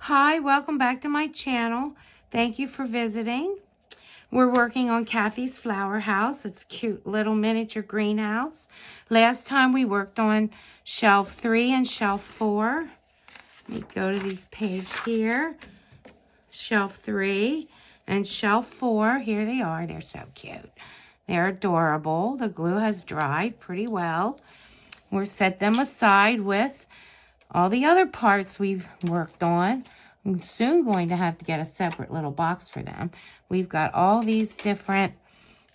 Hi, welcome back to my channel. Thank you for visiting. We're working on Cathy's flower house. It's a cute little miniature greenhouse. Last time we worked on shelf 3 and shelf 4. Let me go to these pages here. Shelf 3 and shelf 4. Here they are. They're so cute. They're adorable. The glue has dried pretty well. We'll set them aside with all the other parts we've worked on. I'm soon going to have to get a separate little box for them. We've got all these different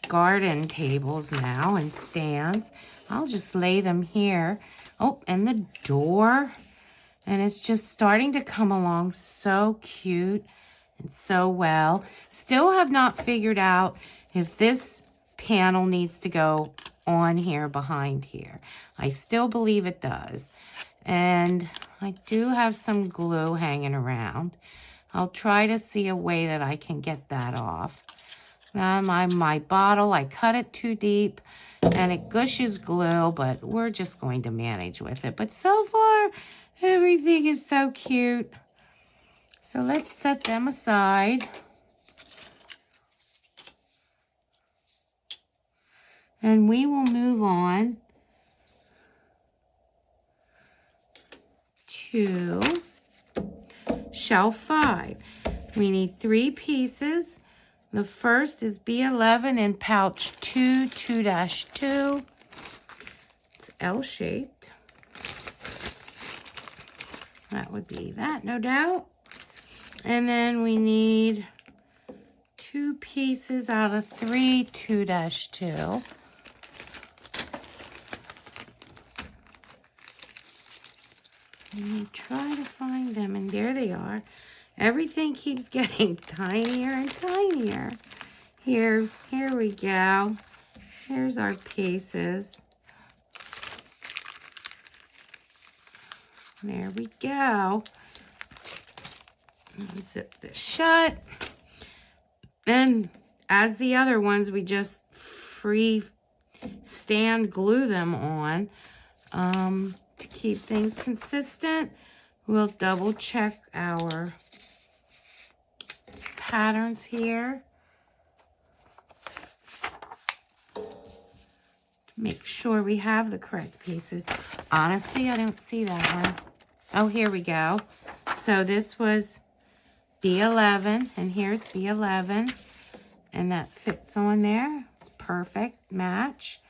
garden tables now and stands. I'll just lay them here. Oh, and the door. And it's just starting to come along so cute and so well. Still have not figured out if this panel needs to go on here behind here. I still believe it does. And I do have some glue hanging around. I'll try to see a way that I can get that off. Now my bottle, I cut it too deep and it gushes glue, but we're just going to manage with it. But so far, everything is so cute. So let's set them aside. And we will move on to shelf 5. We need 3 pieces. The first is B11 in pouch 2, 2-2. It's L-shaped. That would be that, no doubt. And then we need 2 pieces out of 3, 2-2. And we try to find them, and there they are. Everything keeps getting tinier and tinier. Here we go. Here's our pieces. There we go. Zip this shut. And as the other ones, we just free stand glue them on. To keep things consistent, we'll double check our patterns here. Make sure we have the correct pieces. Honestly, I don't see that one. Oh, here we go. So this was B11, and here's B11, and that fits on there. Perfect match.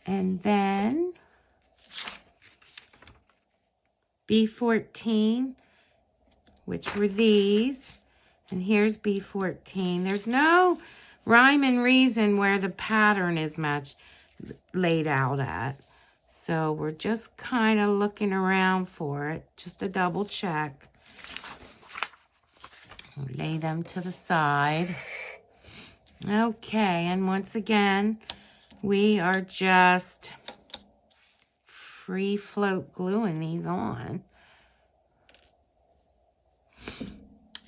And then B14, which were these, and here's B14. There's no rhyme and reason where the pattern is laid out at. So we're just kind of looking around for it, just to double check. We'll lay them to the side. Okay, and once again, we are just free float gluing these on.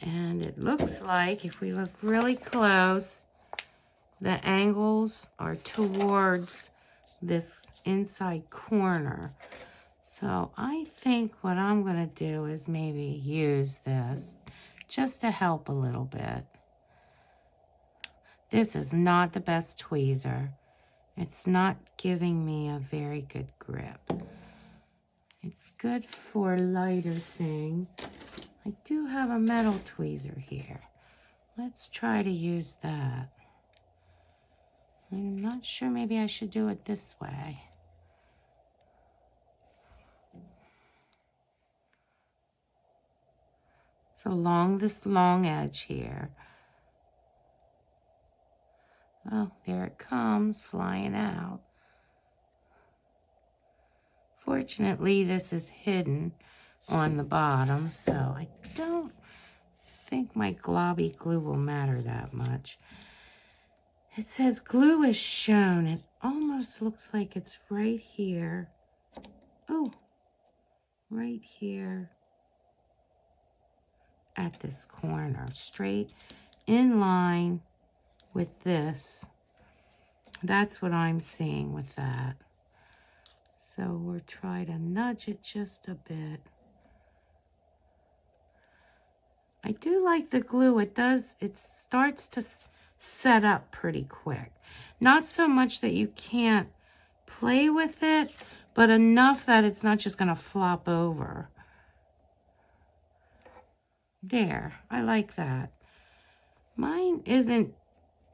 And it looks like, if we look really close, the angles are towards this inside corner. So I think what I'm going to do is maybe use this just to help a little bit. This is not the best tweezer. It's not giving me a very good grip. It's good for lighter things. I do have a metal tweezer here. Let's try to use that. I'm not sure, maybe I should do it this way. It's along this long edge here. Oh, there it comes, flying out. Fortunately, this is hidden on the bottom, so I don't think my globby glue will matter that much. It says glue is shown. It almost looks like it's right here. Oh, right here at this corner, straight in line with this. That's what I'm seeing with that. So we'll try to nudge it just a bit. I do like the glue. It starts to set up pretty quick. Not so much that you can't play with it, but enough that it's not just going to flop over. There, I like that. Mine isn't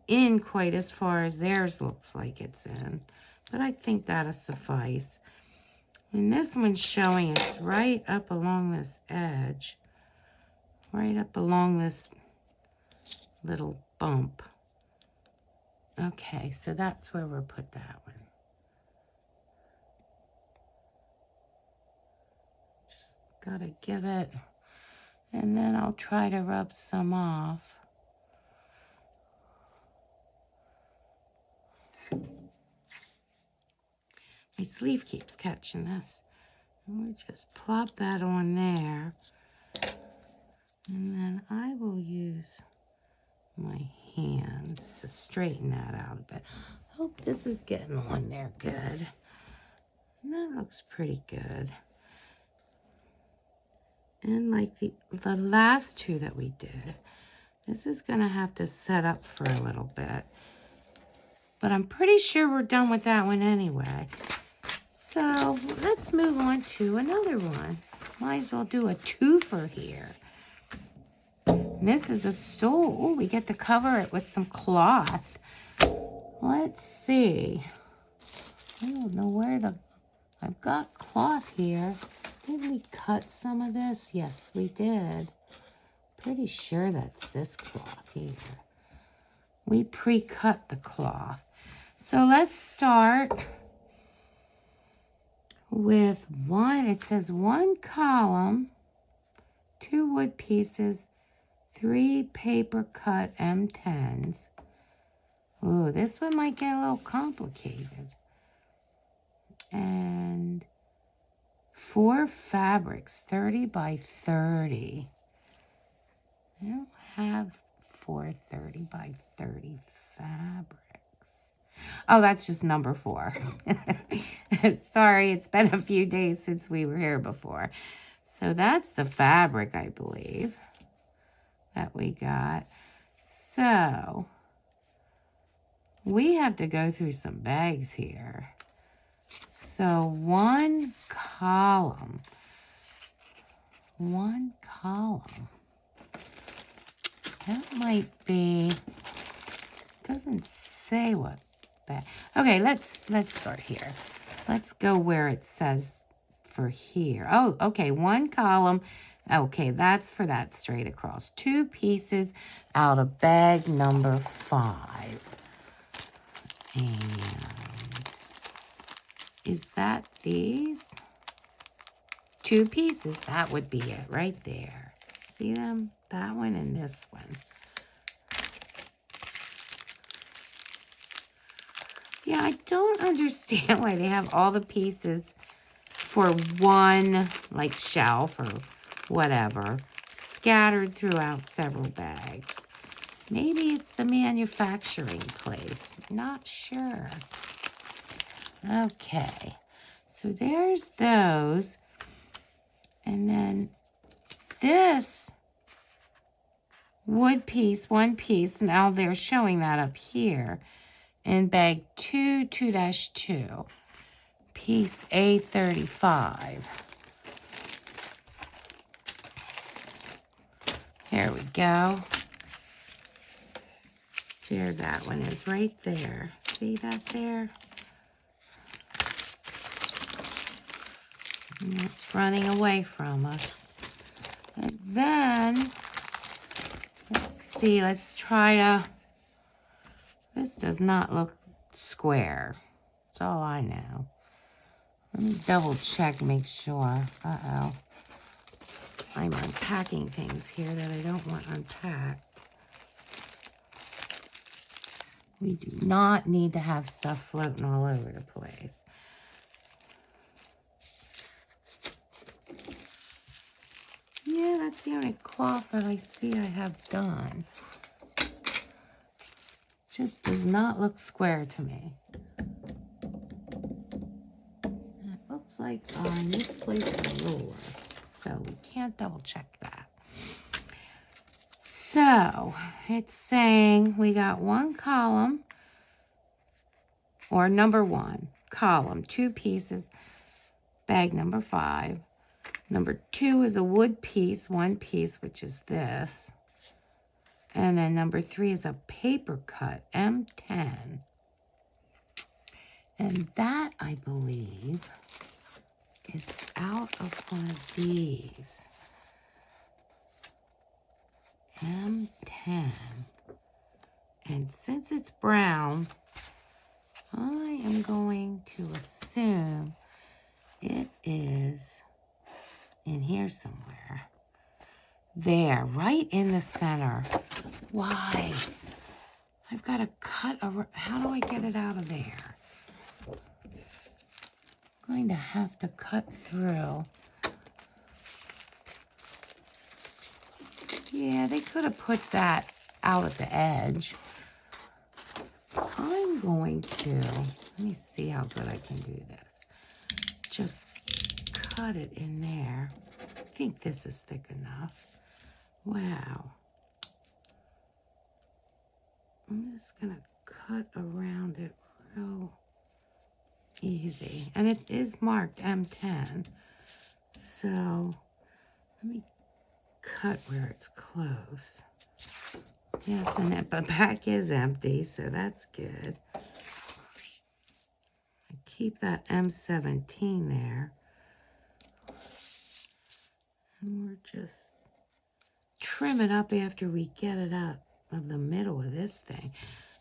in quite as far as theirs looks like it's in, but I think that'll suffice. And this one's showing it's right up along this edge, right up along this little bump. Okay, so that's where we'll put that one. Just gotta give it, and then I'll try to rub some off. My sleeve keeps catching this. And we just plop that on there. And then I will use my hands to straighten that out a bit. Hope this is getting on there good. And that looks pretty good. And like the last two that we did, this is gonna have to set up for a little bit. But I'm pretty sure we're done with that one anyway. So let's move on to another one. Might as well do a twofer here. And this is a stool. Ooh, we get to cover it with some cloth. Let's see. I don't know where I've got cloth here. Did we cut some of this? Yes, we did. Pretty sure that's this cloth here. We pre-cut the cloth. So let's start with one. It says 1 column, 2 wood pieces, 3 paper cut M10s. Ooh, this one might get a little complicated. And 4 fabrics, 30 by 30. I don't have 4 30 by 30 fabrics. Oh, that's just number 4. Sorry, it's been a few days since we were here before. So that's the fabric, I believe, that we got. So we have to go through some bags here. So 1 column. 1 column. That might be, doesn't say what bag. Okay, let's start here. Let's go where it says for here. Oh, okay, 1 column. Okay, that's for that straight across. 2 pieces out of bag number 5. And is that these? 2 pieces, that would be it right there. See them? That one and this one. Yeah, I don't understand why they have all the pieces for one, like, shelf or whatever, scattered throughout several bags. Maybe it's the manufacturing place. Not sure. Okay, so there's those. And then this wood piece, 1 piece, now they're showing that up here in bag 2-2, piece A35. There we go. There that one is right there. See that there? And it's running away from us. And then, let's see, let's try to, this does not look square. That's all I know. Let me double check, make sure. Uh-oh. I'm unpacking things here that I don't want unpacked. We do not need to have stuff floating all over the place. Yeah, that's the only cloth that I see I have done. Just does not look square to me. And it looks like I misplaced a ruler, so we can't double check that. So it's saying we got one column, or number 1 column, 2 pieces, bag number 5. Number 2 is a wood piece, 1 piece, which is this. And then number 3 is a paper cut, M10. And that, I believe, is out of one of these. M10. And since it's brown, I am going to assume it is in here somewhere. There, right in the center. Why? I've got to cut around. How do I get it out of there? I'm going to have to cut through. Yeah, they could have put that out at the edge. I'm going to, let me see how good I can do this. Just cut it in there. I think this is thick enough. Wow. I'm just going to cut around it real easy. And it is marked M10. So let me cut where it's close. Yes, and the back is empty, so that's good. I keep that M17 there. And we're just trim it up after we get it out of the middle of this thing.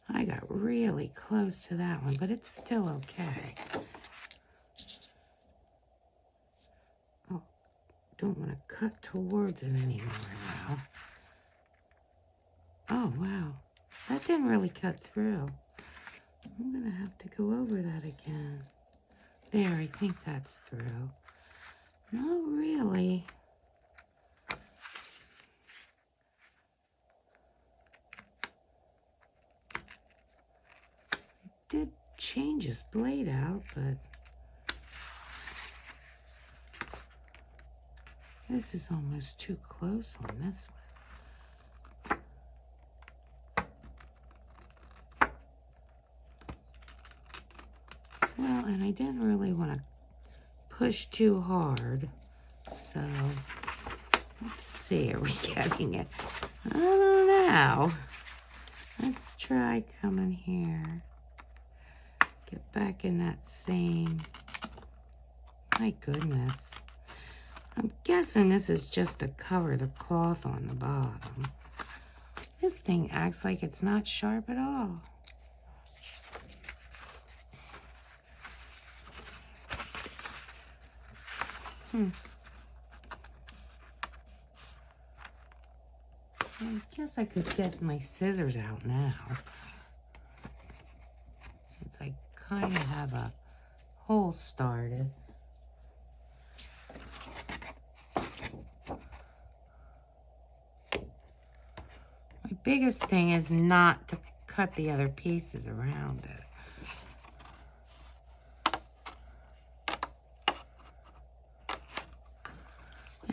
I got really close to that one, but it's still okay. Oh, don't want to cut towards it anymore now. Oh, wow. That didn't really cut through. I'm going to have to go over that again. There, I think that's through. Not really. It did change his blade out, but this is almost too close on this one. Well, and I didn't really want to push too hard, so let's see, are we getting it? I don't know. Let's try coming here. Get back in that same, my goodness. I'm guessing this is just to cover the cloth on the bottom. This thing acts like it's not sharp at all. I guess I could get my scissors out now, since I kind of have a hole started. My biggest thing is not to cut the other pieces around it.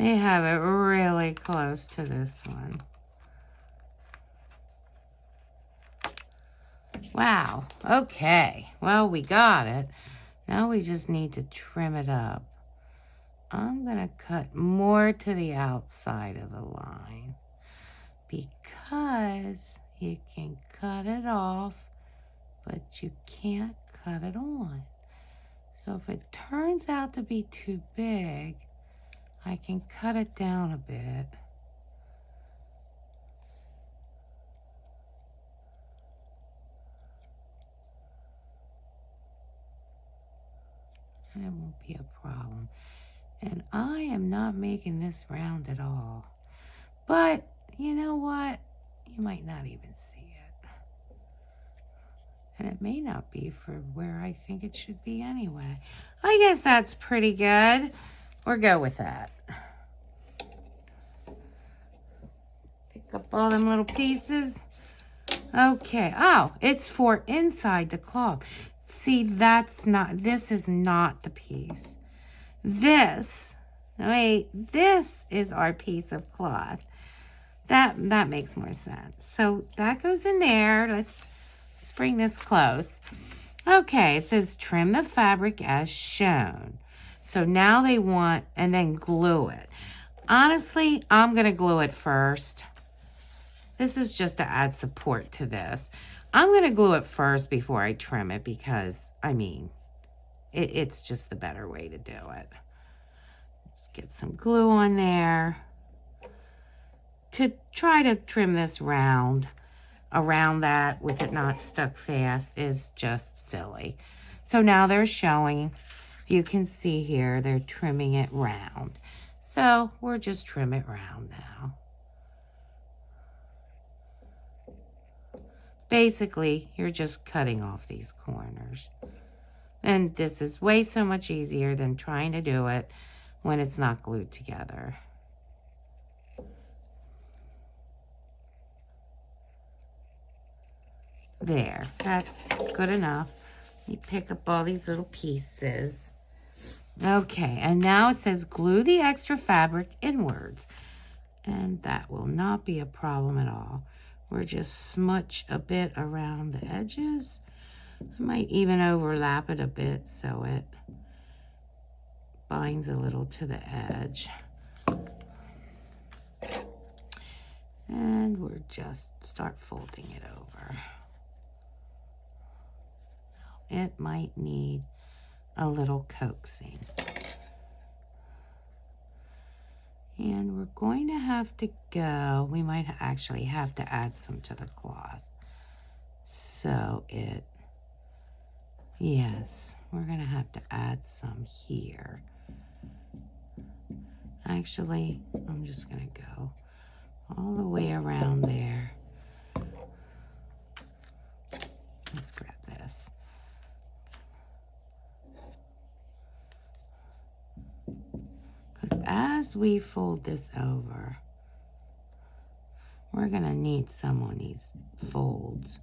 I have it really close to this one. Wow, okay. Well, we got it. Now we just need to trim it up. I'm going to cut more to the outside of the line because you can cut it off, but you can't cut it on. So if it turns out to be too big, I can cut it down a bit. And it won't be a problem. And I am not making this round at all. But you know what? You might not even see it. And it may not be for where I think it should be anyway. I guess that's pretty good. We'll go with that. Pick up all them little pieces. Okay. Oh, it's for inside the cloth. See, that's not, this is not the piece. This, wait, this is our piece of cloth. That makes more sense. So that goes in there. Let's bring this close. Okay, it says trim the fabric as shown. So now they want, and then glue it. Honestly, I'm going to glue it first. This is just to add support to this. I'm going to glue it first before I trim it because, I mean, it's just the better way to do it. Let's get some glue on there. To try to trim this round around that with it not stuck fast is just silly. So now they're showing, you can see here, they're trimming it round. So we'll just trim it round now. Basically, you're just cutting off these corners. And this is way so much easier than trying to do it when it's not glued together. There, that's good enough. You pick up all these little pieces. Okay, and now it says glue the extra fabric inwards. And that will not be a problem at all. We'll just smudge a bit around the edges. I might even overlap it a bit so it binds a little to the edge. And we'll just start folding it over. It might need a little coaxing. And we're going to have to go, we might actually have to add some to the cloth. So yes, we're going to have to add some here. Actually, I'm just going to go all the way around there. Let's grab this. Because as we fold this over, we're going to need some on these folds.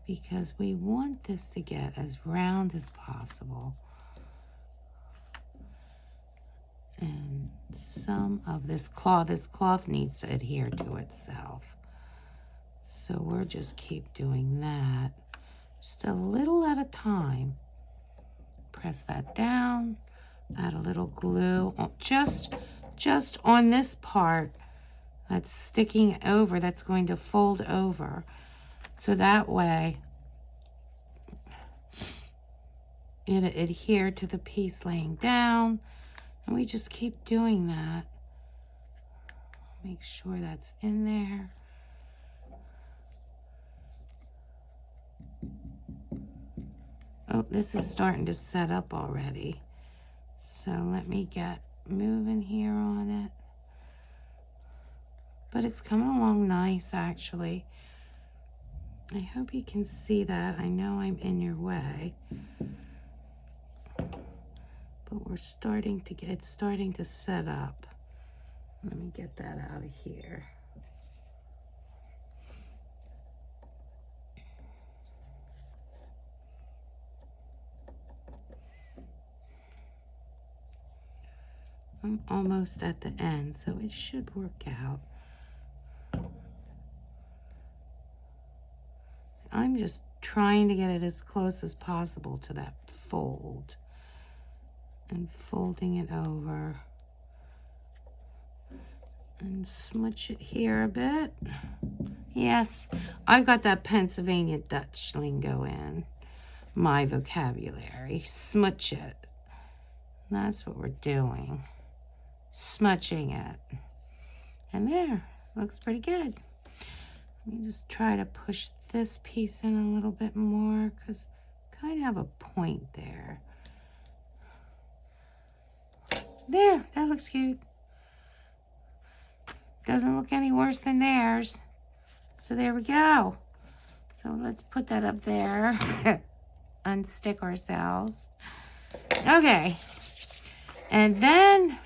Because we want this to get as round as possible. And some of this cloth needs to adhere to itself. So we'll just keep doing that. Just a little at a time. Press that down, add a little glue, just on this part that's sticking over, that's going to fold over. So that way it'll adhere to the piece laying down. And we just keep doing that. Make sure that's in there. Oh, this is starting to set up already. So let me get moving here on it. But it's coming along nice, actually. I hope you can see that. I know I'm in your way. But we're starting to get, it's starting to set up. Let me get that out of here. I'm almost at the end, so it should work out. I'm just trying to get it as close as possible to that fold. And folding it over. And smudge it here a bit. Yes, I got that Pennsylvania Dutch lingo in my vocabulary. Smudge it. That's what we're doing. Smudging it. And there, looks pretty good. Let me just try to push this piece in a little bit more because I kind of have a point there. There, that looks cute. Doesn't look any worse than theirs. So there we go. So let's put that up there. Unstick ourselves. Okay. And then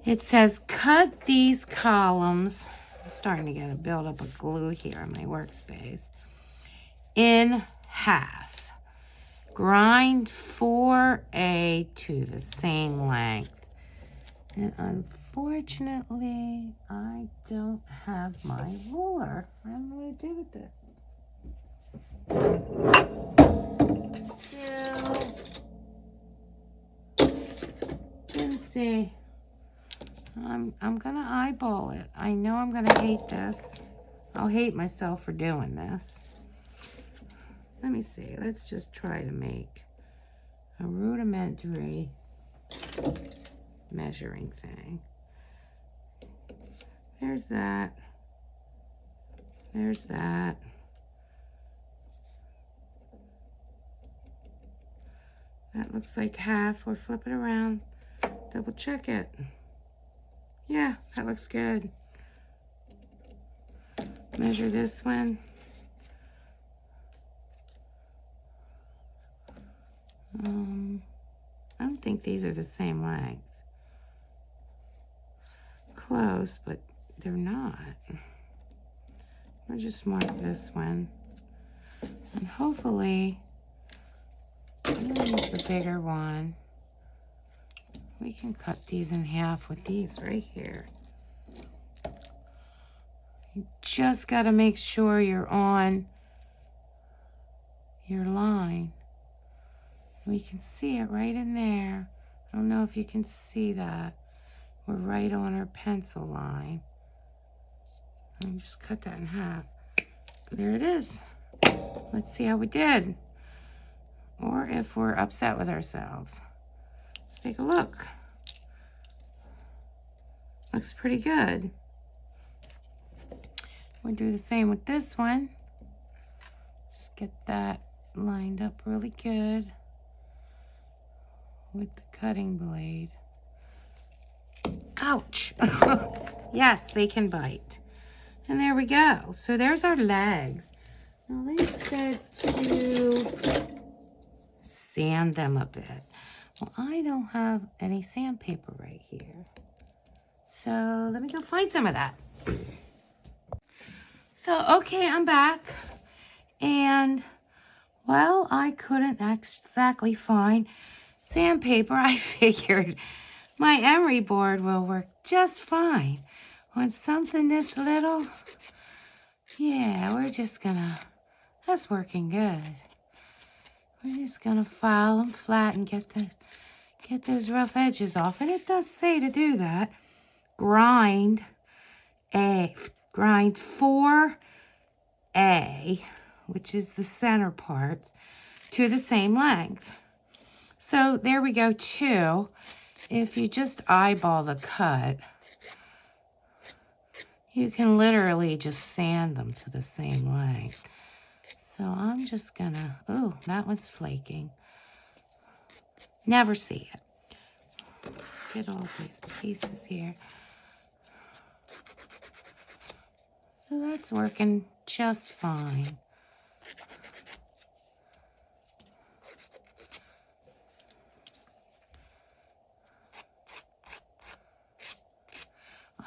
it says cut these columns. I'm starting to get a buildup of glue here in my workspace. In half. grind 4A to the same length. And unfortunately, I don't have my ruler. I don't know what to do with it. So, let's see. I'm gonna eyeball it. I know I'm gonna hate this. I'll hate myself for doing this. Let me see. Let's just try to make a rudimentary measuring thing. There's that. There's that. That looks like half. Or flip it around. Double check it. Yeah, that looks good. Measure this one. I don't think these are the same length. Close, but they're not. We'll just mark this one. And hopefully, I'm gonna use the bigger one. We can cut these in half with these right here. You just gotta make sure you're on your line. We can see it right in there. I don't know if you can see that. We're right on our pencil line. Let me just cut that in half. There it is. Let's see how we did. Or if we're upset with ourselves. Let's take a look. Looks pretty good. We'll do the same with this one. Let's get that lined up really good with the cutting blade. Ouch! Yes, they can bite. And there we go. So there's our legs. Now they said to sand them a bit. Well, I don't have any sandpaper right here. So let me go find some of that. So, okay, I'm back. And, well, I couldn't exactly find sandpaper. I figured my emery board will work just fine on something this little. Yeah, we're just gonna, that's working good. We're just gonna file them flat and get those rough edges off. And it does say to do that. Grind 4A, which is the center parts, to the same length. So there we go too. If you just eyeball the cut, you can literally just sand them to the same length. So I'm just gonna, oh, that one's flaking. Never see it. Get all these pieces here. So that's working just fine.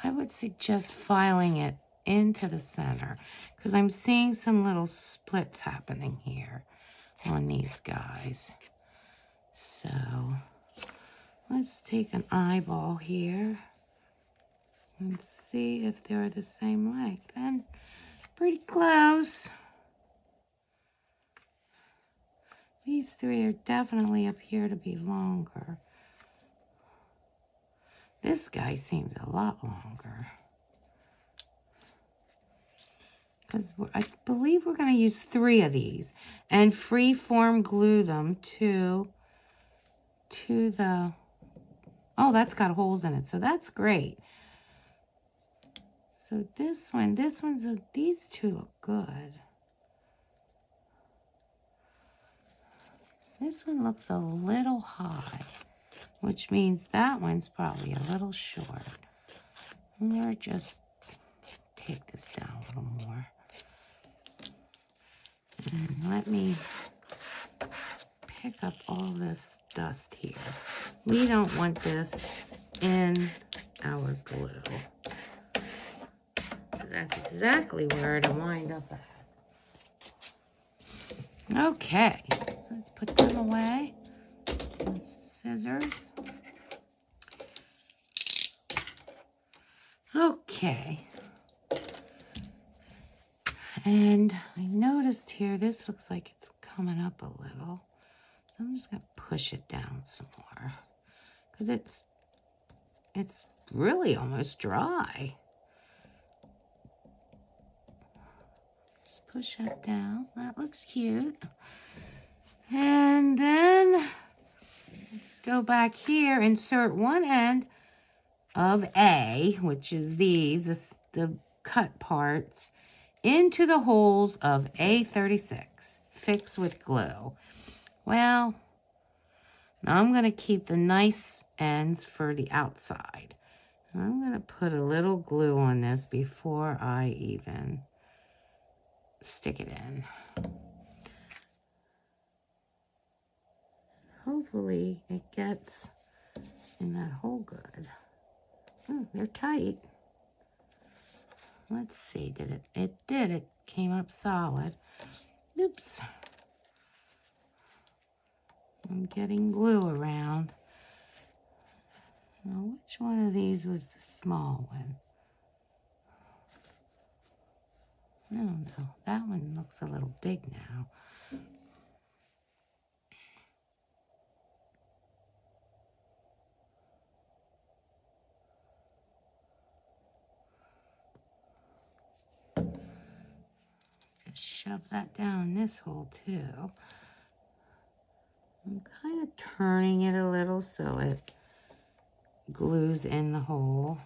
I would suggest filing it into the center because I'm seeing some little splits happening here on these guys. So let's take an eyeball here and see if they're the same length. And pretty close. These three are definitely appear to be longer. This guy seems a lot longer. Because I believe we're going to use 3 of these and free-form glue them to the... Oh, that's got holes in it, so that's great. So this one, these two look good. This one looks a little high, which means that one's probably a little short. We'll just take this down a little more. And let me pick up all this dust here. We don't want this in our glue. That's exactly where it'll wind up at. Okay, let's put them away. Scissors. Okay. And I noticed here, this looks like it's coming up a little. So I'm just going to push it down some more. Because it's really almost dry. Just push that down. That looks cute. And then let's go back here, insert one end of A, which is these, the cut parts, into the holes of A36. Fix with glue. Well, now I'm going to keep the nice ends for the outside. I'm going to put a little glue on this before I even stick it in. Hopefully it gets in that hole good. Oh, they're tight. Let's see, did it? It did. It came up solid. Oops. I'm getting glue around. Now, which one of these was the small one? I don't know. That one looks a little big now. Just shove that down this hole too. I'm kind of turning it a little so it glues in the hole.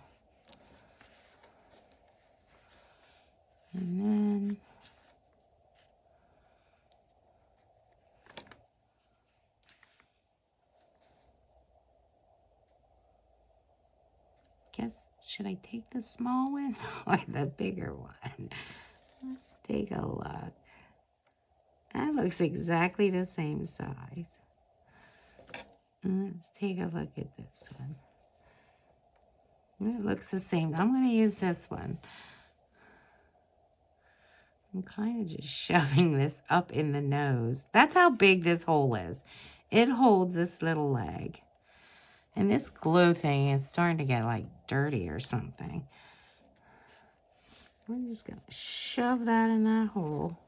And then should I take the small one or the bigger one? Let's take a look. That looks exactly the same size. Let's take a look at this one. It looks the same. I'm going to use this one. I'm kind of just shoving this up in the nose. That's how big this hole is. It holds this little leg. And this glue thing is starting to get like dirty or something. We're just going to shove that in that hole.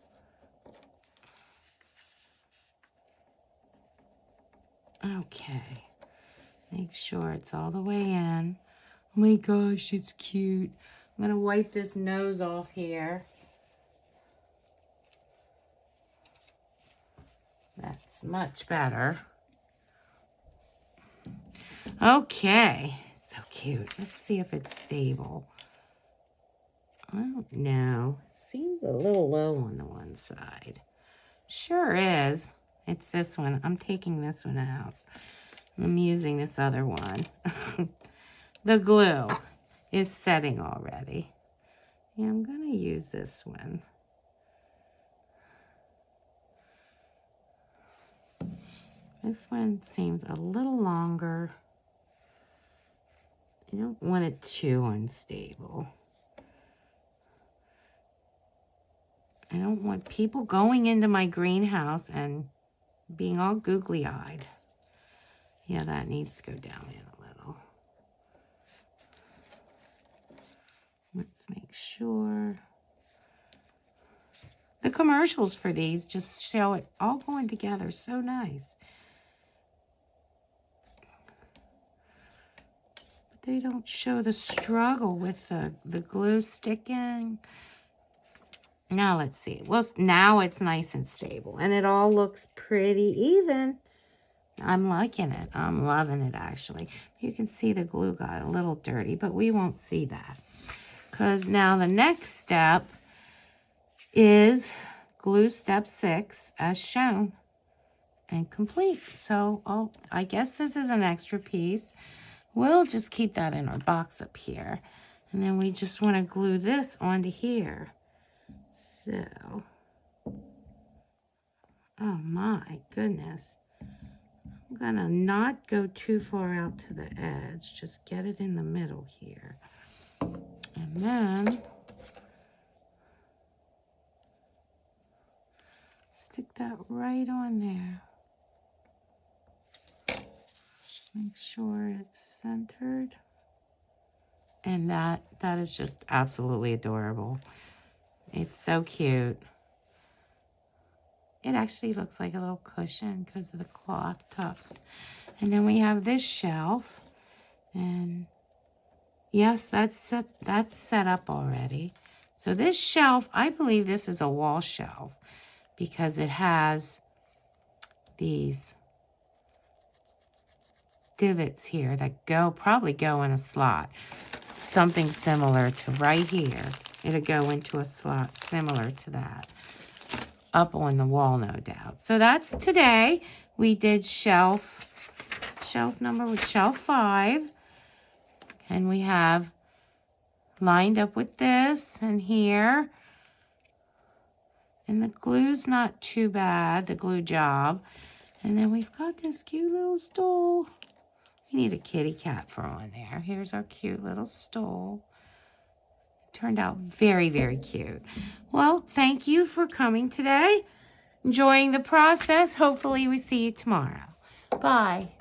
Okay. Make sure it's all the way in. Oh my gosh, it's cute. I'm going to wipe this nose off here. That's much better. Okay. So cute. Let's see if it's stable. I don't know. It seems a little low on the one side. Sure is. It's this one. I'm taking this one out. I'm using this other one. The glue is setting already. Yeah, I'm going to use this one. This one seems a little longer. I don't want it too unstable. I don't want people going into my greenhouse and being all googly-eyed. Yeah, that needs to go down in a little. Let's make sure. The commercials for these just show it all going together so nice. But they don't show the struggle with the glue sticking. Now let's see. Well, now it's nice and stable. And it all looks pretty even. I'm liking it. I'm loving it, actually. You can see the glue got a little dirty, but we won't see that. Because now the next step is glue step 6 as shown and complete. So I guess this is an extra piece. We'll just keep that in our box up here. And then we just want to glue this onto here. So, oh my goodness. I'm going to not go too far out to the edge. Just get it in the middle here. And then Stick that right on there. Make sure it's centered. And that is just absolutely adorable. It's so cute. It actually looks like a little cushion because of the cloth tucked. And then we have this shelf. And yes, that's set up already. So this shelf, I believe this is a wall shelf because it has these divots here that probably go in a slot. Something similar to right here. It'll go into a slot similar to that. Up on the wall, no doubt. So that's today. We did shelf number with shelf 5. And we have lined up with this and here. And the glue's not too bad, the glue job. And then we've got this cute little stool. We need a kitty cat for on there. Here's our cute little stool. Turned out very, very cute. Well, thank you for coming today. Enjoying the process. Hopefully we see you tomorrow. Bye.